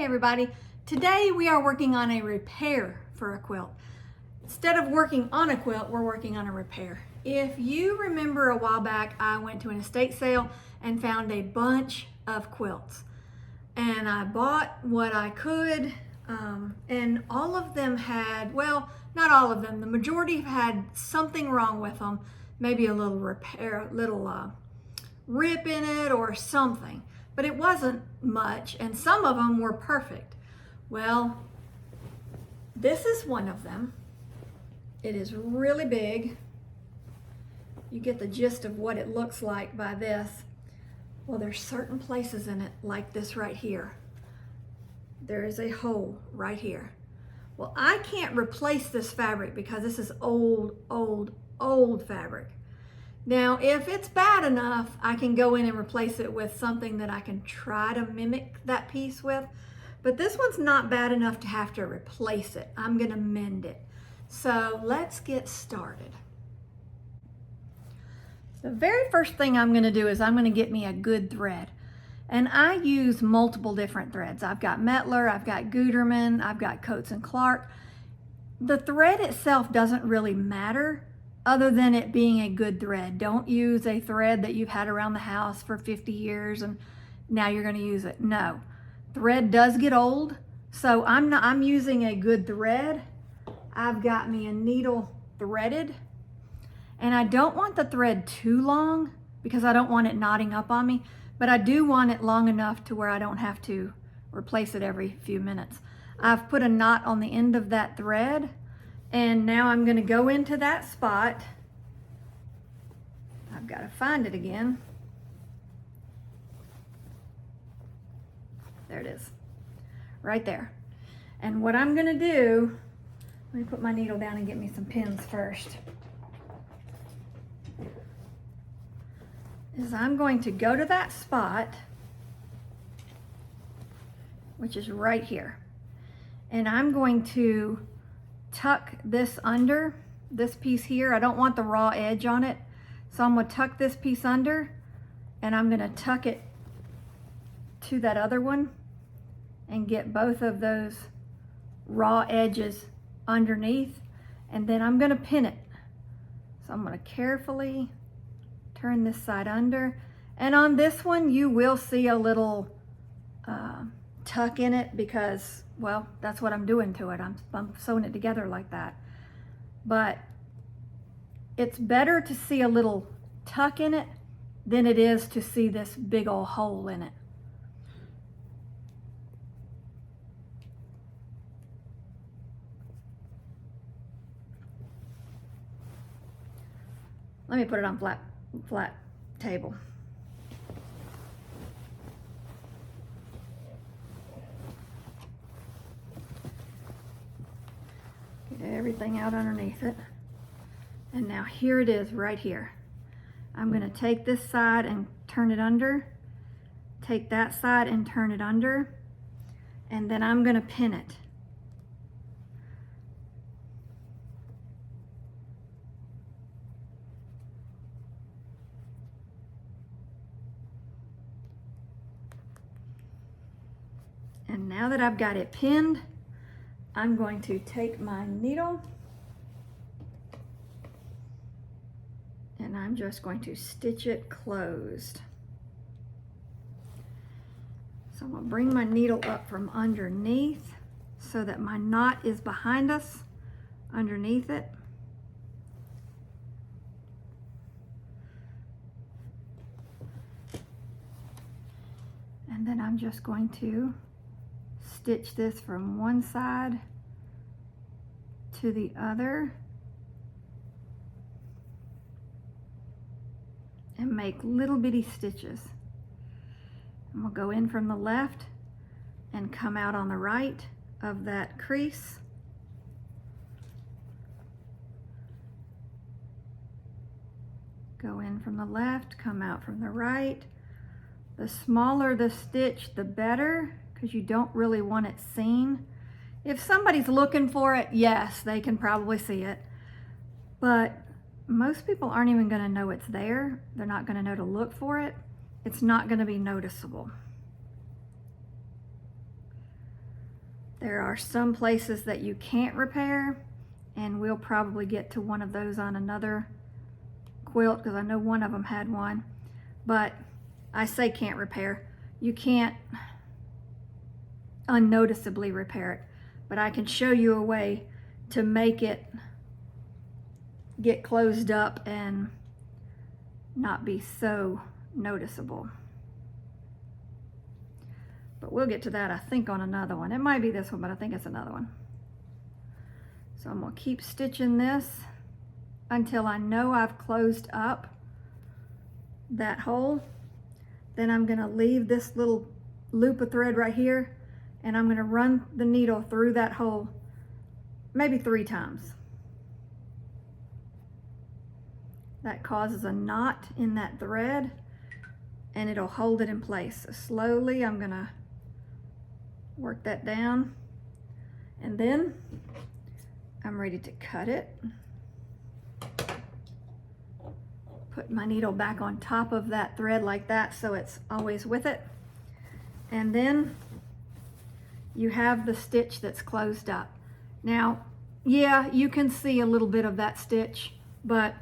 everybody. Today we are working on a repair for a quilt. Instead of working on a quilt, we're working on a repair. If you remember a while back, I went to an estate sale and found a bunch of quilts. And I bought what I could, and all of them had, well, not all of them, the majority had something wrong with them. Maybe a little repair, little rip in it or something. But it wasn't much, and some of them were perfect. Well, this is one of them. It is really big. You get the gist of what it looks like by this. Well, there's certain places in it, like this right here. There is a hole right here. Well, I can't replace this fabric because this is old fabric. Now, if it's bad enough, I can go in and replace it with something that I can try to mimic that piece with. But this one's not bad enough to have to replace it. I'm gonna mend it. So let's get started. The very first thing I'm gonna do is I'm gonna get me a good thread. And I use multiple different threads. I've got Mettler, I've got Gutermann, I've got Coates and Clark. The thread itself doesn't really matter other than it being a good thread. Don't use a thread that you've had around the house for 50 years and now you're gonna use it. No, thread does get old. So I'm using a good thread. I've got me a needle threaded, and I don't want the thread too long because I don't want it knotting up on me, but I do want it long enough to where I don't have to replace it every few minutes. I've put a knot on the end of that thread, and now I'm gonna go into that spot. I've gotta find it again. There it is, right there. And what I'm gonna do, let me put my needle down and get me some pins first, is I'm going to go to that spot, which is right here. And I'm going to tuck this under, this piece here. I don't want the raw edge on it. So I'm gonna tuck this piece under, and I'm gonna tuck it to that other one and get both of those raw edges underneath, and then I'm gonna pin it. So I'm gonna carefully turn this side under, and on this one you will see a little tuck in it because, well, that's what I'm doing to it. I'm sewing it together like that. But it's better to see a little tuck in it than it is to see this big old hole in it. Let me put it on flat table. Get everything out underneath it. And now here it is right here. I'm gonna take this side and turn it under, take that side and turn it under, and then I'm gonna pin it. And now that I've got it pinned, I'm going to take my needle and I'm just going to stitch it closed. So I'm gonna bring my needle up from underneath so that my knot is behind us, underneath it. And then I'm just going to stitch this from one side to the other and make little bitty stitches. And we'll go in from the left and come out on the right of that crease. Go in from the left, come out from the right. The smaller the stitch, the better, because you don't really want it seen. If somebody's looking for it, yes, they can probably see it. But most people aren't even gonna know it's there. They're not gonna know to look for it. It's not gonna be noticeable. There are some places that you can't repair, and we'll probably get to one of those on another quilt because I know one of them had one. But I say can't repair. You can't unnoticeably repair it, but I can show you a way to make it get closed up and not be so noticeable. But we'll get to that, I think, on another one. It might be this one, but I think it's another one. So I'm gonna keep stitching this until I know I've closed up that hole. Then I'm gonna leave this little loop of thread right here, and I'm gonna run the needle through that hole maybe 3 times. That causes a knot in that thread, and it'll hold it in place. So slowly I'm gonna work that down, and then I'm ready to cut it. Put my needle back on top of that thread like that so it's always with it. And then you have the stitch that's closed up. Now, yeah, you can see a little bit of that stitch, but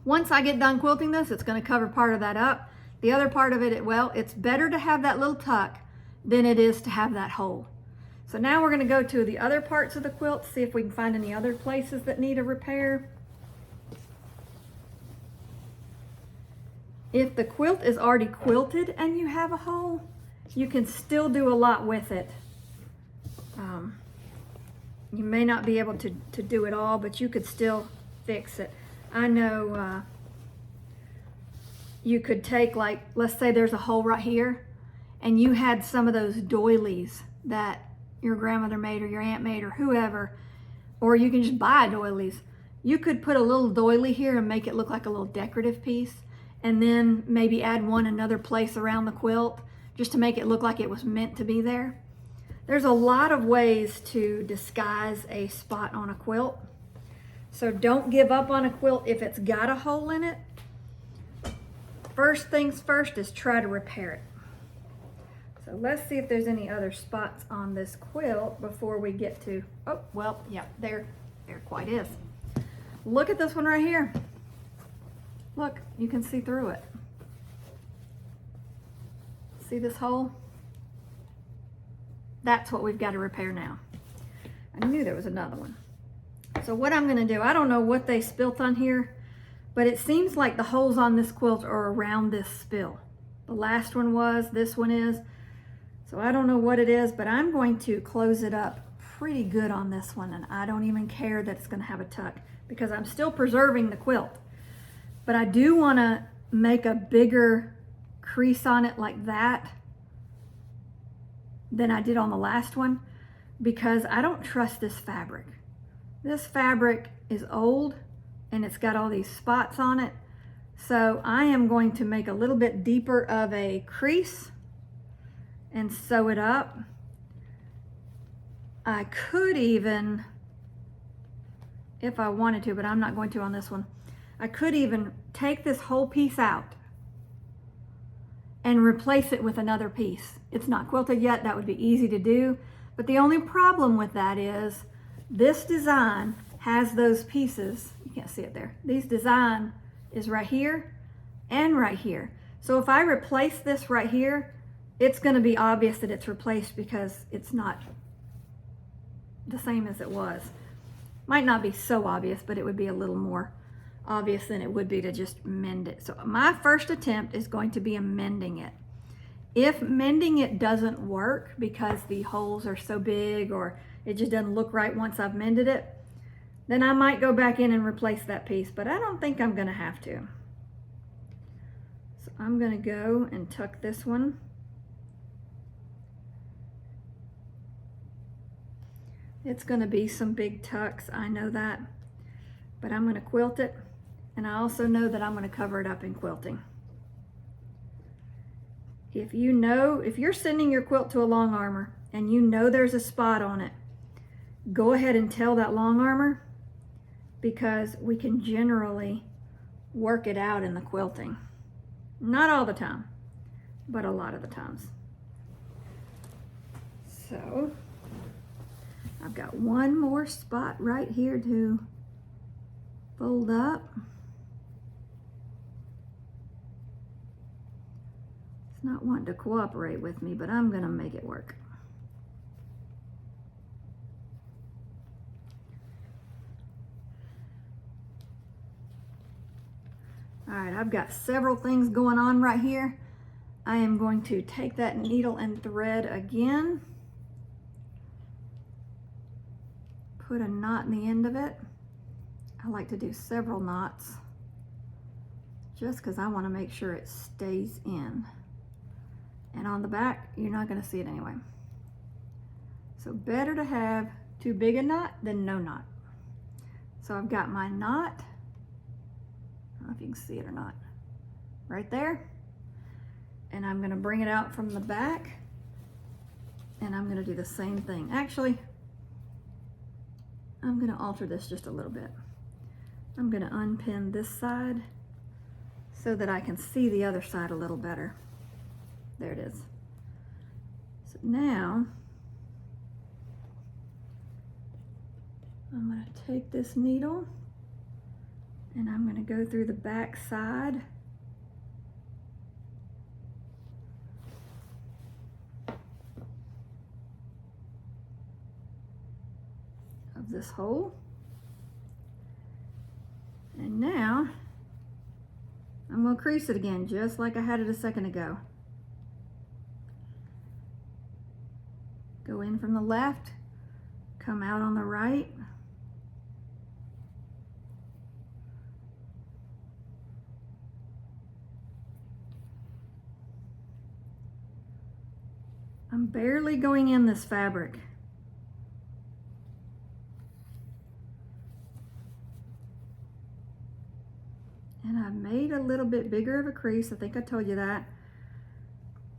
once I get done quilting this, it's going to cover part of that up. The other part of it, well, it's better to have that little tuck than it is to have that hole. So now we're going to go to the other parts of the quilt, see if we can find any other places that need a repair. If the quilt is already quilted and you have a hole, you can still do a lot with it. You may not be able to do it all, but you could still fix it. I know you could take, like, let's say there's a hole right here, and you had some of those doilies that your grandmother made or your aunt made or whoever, or you can just buy doilies. You could put a little doily here and make it look like a little decorative piece, and then maybe add one another place around the quilt just to make it look like it was meant to be there. There's a lot of ways to disguise a spot on a quilt. So don't give up on a quilt if it's got a hole in it. First things first is try to repair it. So let's see if there's any other spots on this quilt before we get to, oh, well, yeah, there quite is. Look at this one right here. Look, you can see through it. See this hole? That's what we've got to repair now. I knew there was another one. So what I'm gonna do, I don't know what they spilt on here, but it seems like the holes on this quilt are around this spill. The last one was, this one is. So I don't know what it is, but I'm going to close it up pretty good on this one, and I don't even care that it's gonna have a tuck because I'm still preserving the quilt. But I do wanna make a bigger crease on it like that than I did on the last one because I don't trust this fabric. This fabric is old and it's got all these spots on it. So I am going to make a little bit deeper of a crease and sew it up. I could even, if I wanted to, but I'm not going to on this one, I could even take this whole piece out and replace it with another piece. It's not quilted yet, that would be easy to do, but the only problem with that is this design has those pieces, you can't see it there, this design is right here and right here. So if I replace this right here, it's gonna be obvious that it's replaced because it's not the same as it was. Might not be so obvious, but it would be a little more obvious than it would be to just mend it. So my first attempt is going to be mending it. If mending it doesn't work because the holes are so big or it just doesn't look right once I've mended it, then I might go back in and replace that piece, but I don't think I'm gonna have to. So I'm gonna go and tuck this one. It's gonna be some big tucks, I know that, but I'm gonna quilt it. And I also know that I'm going to cover it up in quilting. If you're sending your quilt to a long armor and you know there's a spot on it, go ahead and tell that long armor because we can generally work it out in the quilting. Not all the time, but a lot of the times. So I've got one more spot right here to fold up. It's not wanting to cooperate with me, but I'm gonna make it work. All right, I've got several things going on right here. I am going to take that needle and thread again, put a knot in the end of it. I like to do several knots just because I want to make sure it stays in. And on the back, you're not going to see it anyway. So better to have too big a knot than no knot. So I've got my knot. I don't know if you can see it or not. Right there. And I'm going to bring it out from the back. And I'm going to do the same thing. Actually, I'm going to alter this just a little bit. I'm going to unpin this side so that I can see the other side a little better. There it is. So now I'm going to take this needle and I'm going to go through the back side of this hole. And now I'm going to crease it again just like I had it a second ago. Go in from the left, come out on the right. I'm barely going in this fabric. And I've made a little bit bigger of a crease. I think I told you that.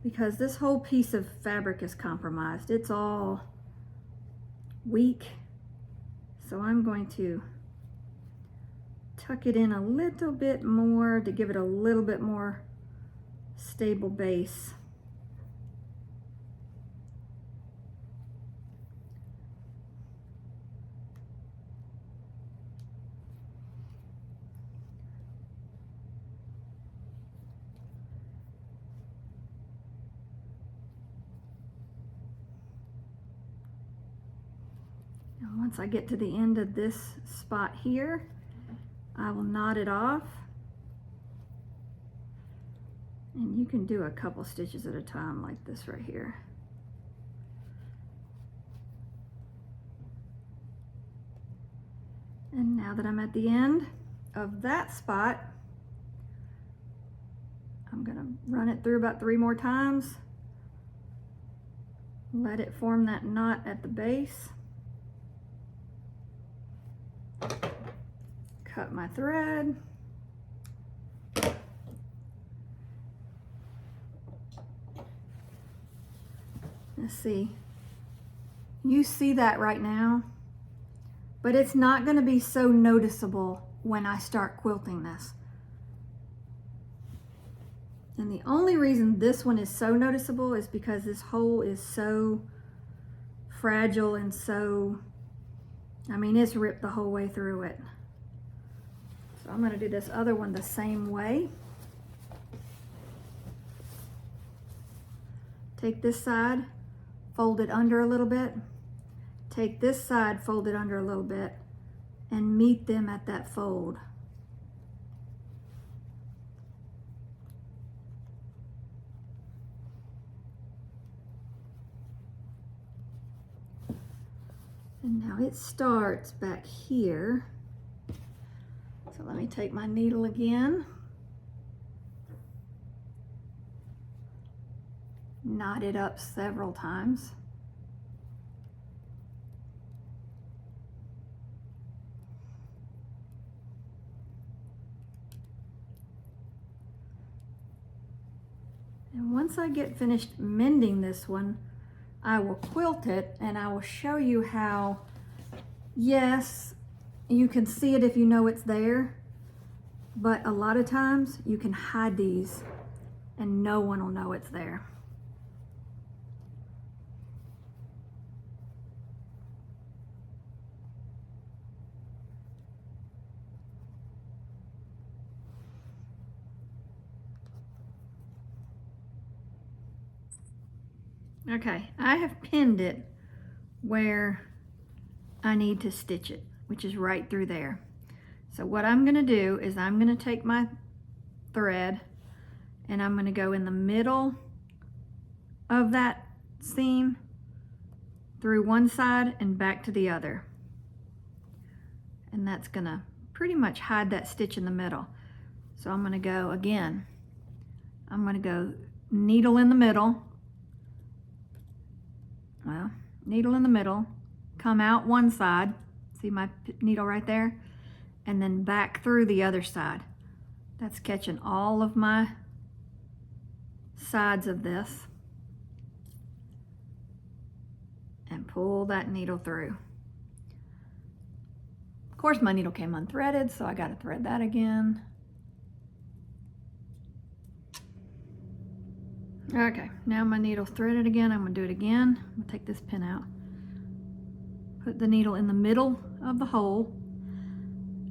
Because this whole piece of fabric is compromised. It's all weak. So I'm going to tuck it in a little bit more to give it a little bit more stable base. And once I get to the end of this spot here, I will knot it off. And you can do a couple stitches at a time like this right here. And now that I'm at the end of that spot, I'm gonna run it through about 3 more times. Let it form that knot at the base. Cut my thread. Let's see. You see that right now, but it's not going to be so noticeable when I start quilting this. And the only reason this one is so noticeable is because this hole is so fragile and so, I mean, it's ripped the whole way through it. So I'm going to do this other one the same way. Take this side, fold it under a little bit. Take this side, fold it under a little bit, and meet them at that fold. And now it starts back here. So let me take my needle again. Knot it up several times. And once I get finished mending this one, I will quilt it and I will show you how, yes, you can see it if you know it's there, but a lot of times you can hide these and no one will know it's there. Okay, I have pinned it where I need to stitch it, which is right through there. So what I'm gonna do is I'm gonna take my thread and I'm gonna go in the middle of that seam through one side and back to the other. And that's gonna pretty much hide that stitch in the middle. So I'm gonna go again. I'm gonna go needle in the middle. Well, needle in the middle, come out one side, see my needle right there, and then back through the other side. That's catching all of my sides of this, and pull that needle through. Of course, my needle came unthreaded, so I got to thread that again. Okay, now my needle's threaded again. I'm gonna do it again. I'm gonna take this pin out. Put the needle in the middle of the hole,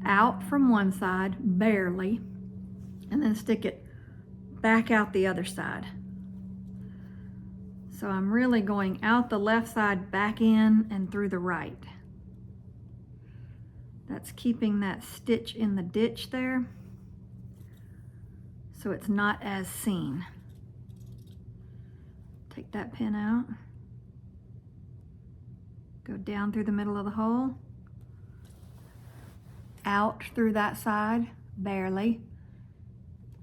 out from one side, barely, and then stick it back out the other side. So I'm really going out the left side, back in, and through the right. That's keeping that stitch in the ditch there, so it's not as seen. Take that pin out, go down through the middle of the hole, out through that side, barely,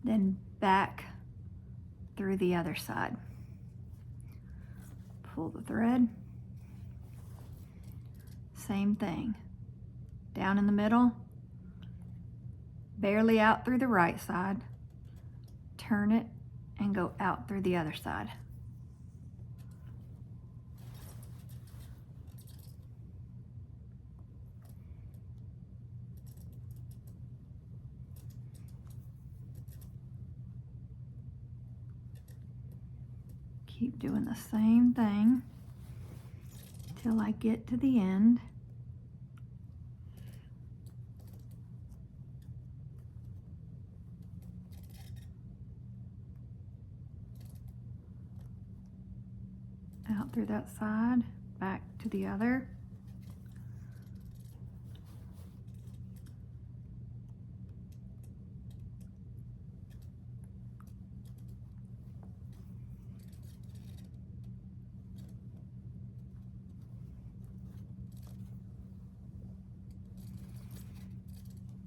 then back through the other side. Pull the thread, same thing, down in the middle, barely out through the right side, turn it and go out through the other side. Keep doing the same thing till I get to the end. Out through that side, back to the other.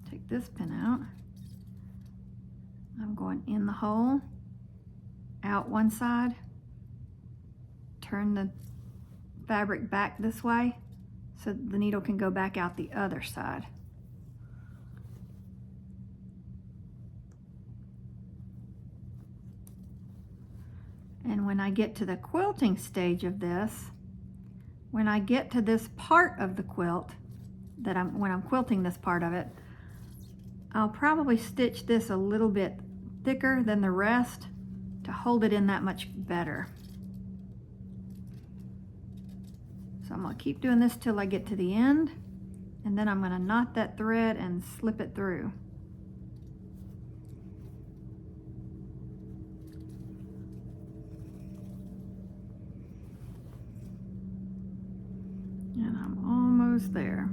Take this pin out. I'm going in the hole, out one side, turn the fabric back this way so the needle can go back out the other side. And when I get to the quilting stage of this, when I get to this part of the quilt, when I'm quilting this part of it, I'll probably stitch this a little bit thicker than the rest to hold it in that much better. So I'm gonna keep doing this till I get to the end, and then I'm gonna knot that thread and slip it through. And I'm almost there.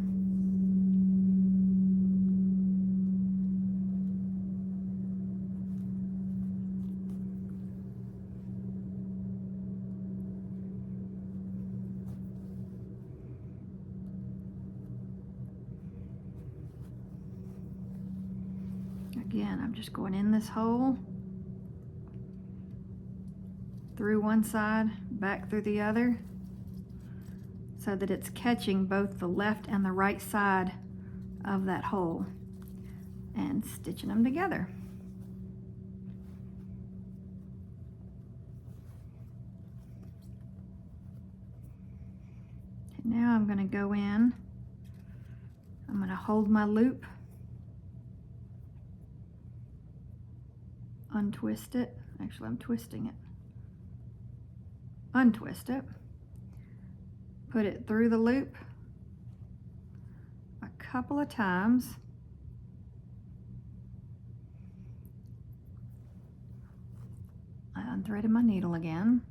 Again, I'm just going in this hole, through one side, back through the other, so that it's catching both the left and the right side of that hole, and stitching them together. And now I'm going to go in, I'm going to hold my loop, untwist it, actually I'm twisting it, untwist it, put it through the loop a couple of times, I unthreaded my needle again,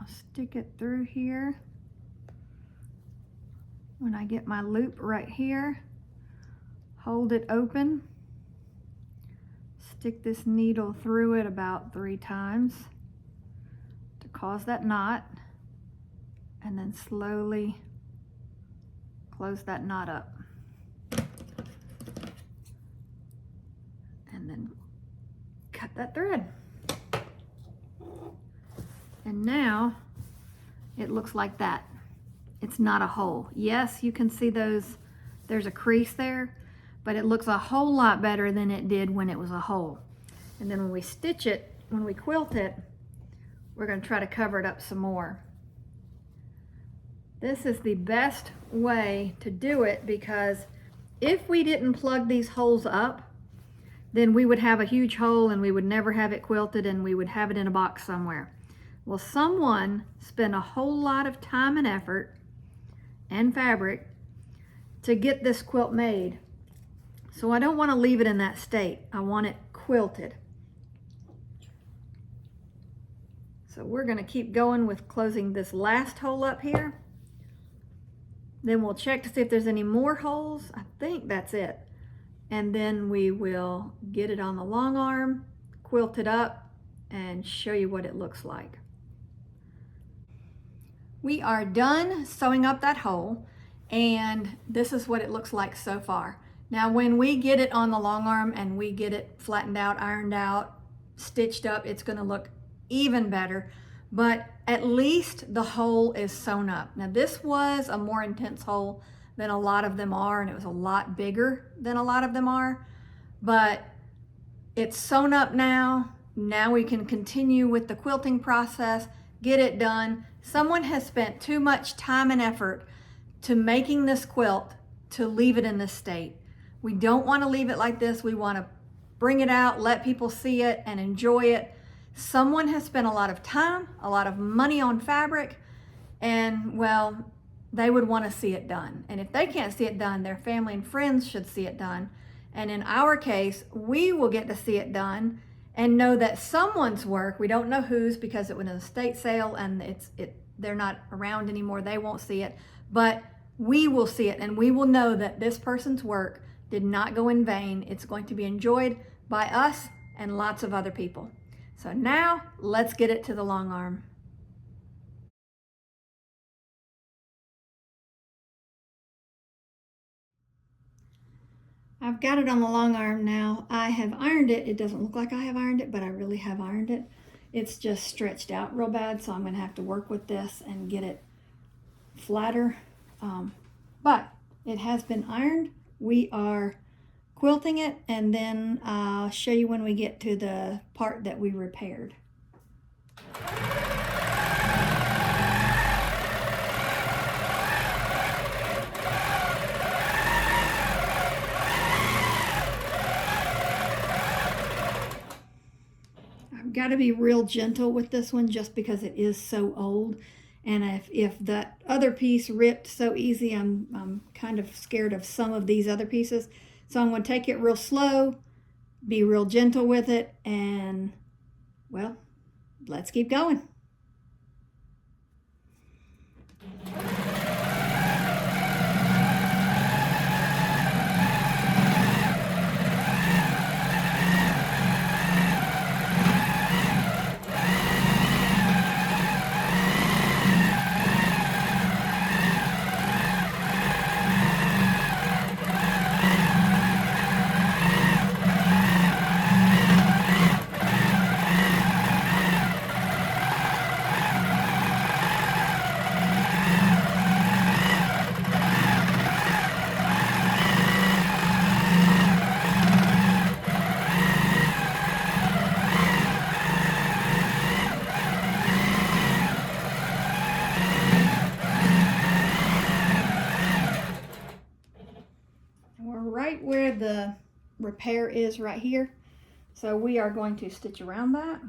stick it through here. When I get my loop right here, hold it open, stick this needle through it about 3 times to cause that knot, and then slowly close that knot up. And then cut that thread. And now it looks like that. It's not a hole. Yes, you can see there's a crease there, but it looks a whole lot better than it did when it was a hole. And then when we stitch it, when we quilt it, we're going to try to cover it up some more. This is the best way to do it, because if we didn't plug these holes up, then we would have a huge hole and we would never have it quilted, and we would have it in a box somewhere. Well, someone spent a whole lot of time and effort and fabric to get this quilt made. So I don't want to leave it in that state. I want it quilted. So we're going to keep going with closing this last hole up here. Then we'll check to see if there's any more holes. I think that's it. And then we will get it on the long arm, quilt it up, and show you what it looks like. We are done sewing up that hole, and this is what it looks like so far. Now when we get it on the long arm and we get it flattened out, ironed out, stitched up, it's going to look even better, but at least the hole is sewn up. Now this was a more intense hole than a lot of them are, and it was a lot bigger than a lot of them are, but it's sewn up now. Now we can continue with the quilting process, get it done. Someone has spent too much time and effort to making this quilt to leave it in this state. We don't want to leave it like this. We want to bring it out, let people see it and enjoy it. Someone has spent a lot of time, a lot of money on fabric, and well, they would want to see it done. And if they can't see it done, their family and friends should see it done. And in our case, we will get to see it done and know that someone's work, we don't know whose because it was an estate sale and they're not around anymore, they won't see it, but we will see it, and we will know that this person's work did not go in vain. It's going to be enjoyed by us and lots of other people. So now let's get it to the long arm. I've got it on the long arm now. I have ironed it. It doesn't look like I have ironed it, but I really have ironed it. It's just stretched out real bad, so I'm going to have to work with this and get it flatter. But it has been ironed. We are quilting it, and then I'll show you when we get to the part that we repaired. Got to be real gentle with this one just because it is so old, and if that other piece ripped so easy, I'm kind of scared of some of these other pieces. So I'm going to take it real slow, be real gentle with it, and well, let's keep going. Right where the repair is right here, so we are going to stitch around that.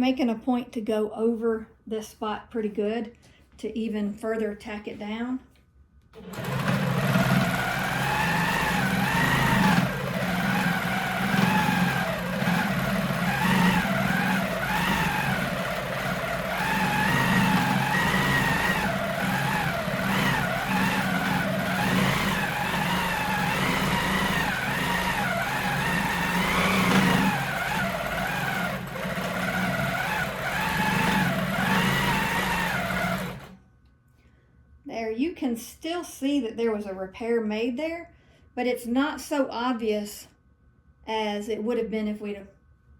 making a point to go over this spot pretty good to even further tack it down. There, you can still see that there was a repair made there, but it's not so obvious as it would have been if we'd have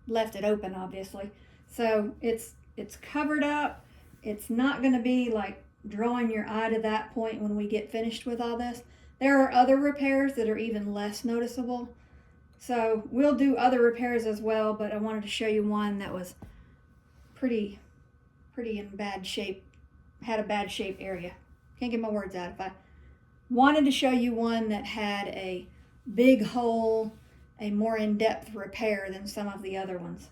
left it open, obviously. So it's covered up. It's not going to be like drawing your eye to that point when we get finished with all this. There are other repairs that are even less noticeable. So we'll do other repairs as well, but I wanted to show you one that was pretty in bad shape, had a bad shape area. Can't get my words out. If I wanted to show you one that had a big hole, a more in-depth repair than some of the other ones.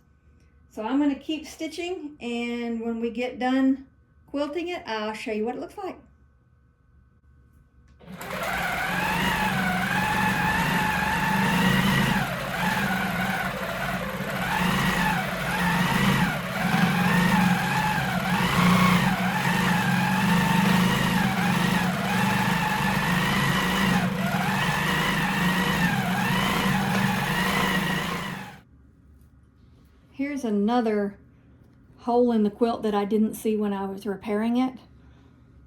So I'm going to keep stitching, and when we get done quilting it, I'll show you what it looks like. Here's another hole in the quilt that I didn't see when I was repairing it.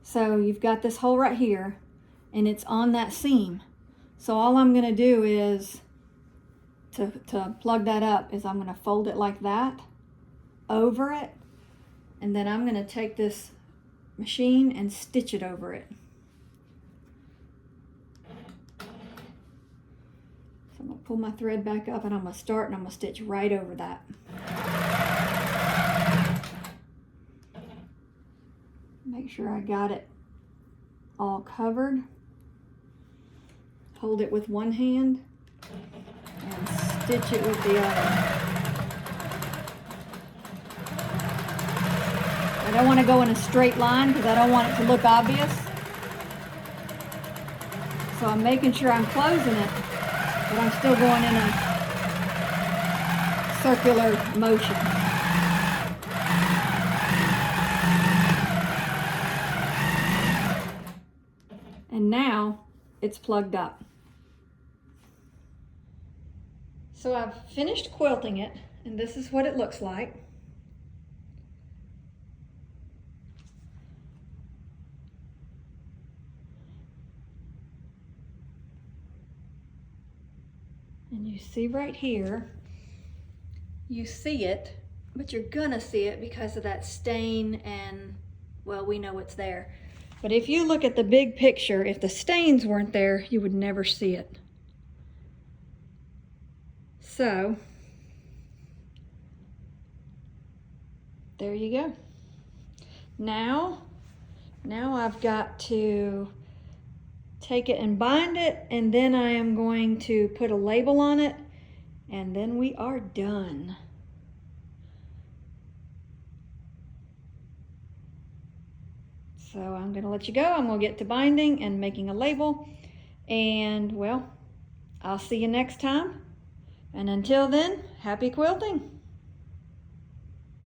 So you've got this hole right here, and it's on that seam. So all I'm going to do is to plug that up is I'm going to fold it like that over it, and then I'm going to take this machine and stitch it over it. I'm going to pull my thread back up, and I'm going to start, and I'm going to stitch right over that. Make sure I got it all covered. Hold it with one hand and stitch it with the other. I don't want to go in a straight line because I don't want it to look obvious. So I'm making sure I'm closing it, but I'm still going in a circular motion. And now it's plugged up. So I've finished quilting it, and this is what it looks like. And you see right here, you see it, but you're gonna see it because of that stain, and well, we know it's there. But if you look at the big picture, if the stains weren't there, you would never see it. So, there you go. Now I've got to take it and bind it, and then I am going to put a label on it, and then we are done. So I'm going to let you go. I'm going to get to binding and making a label, and well, I'll see you next time. And until then, happy quilting.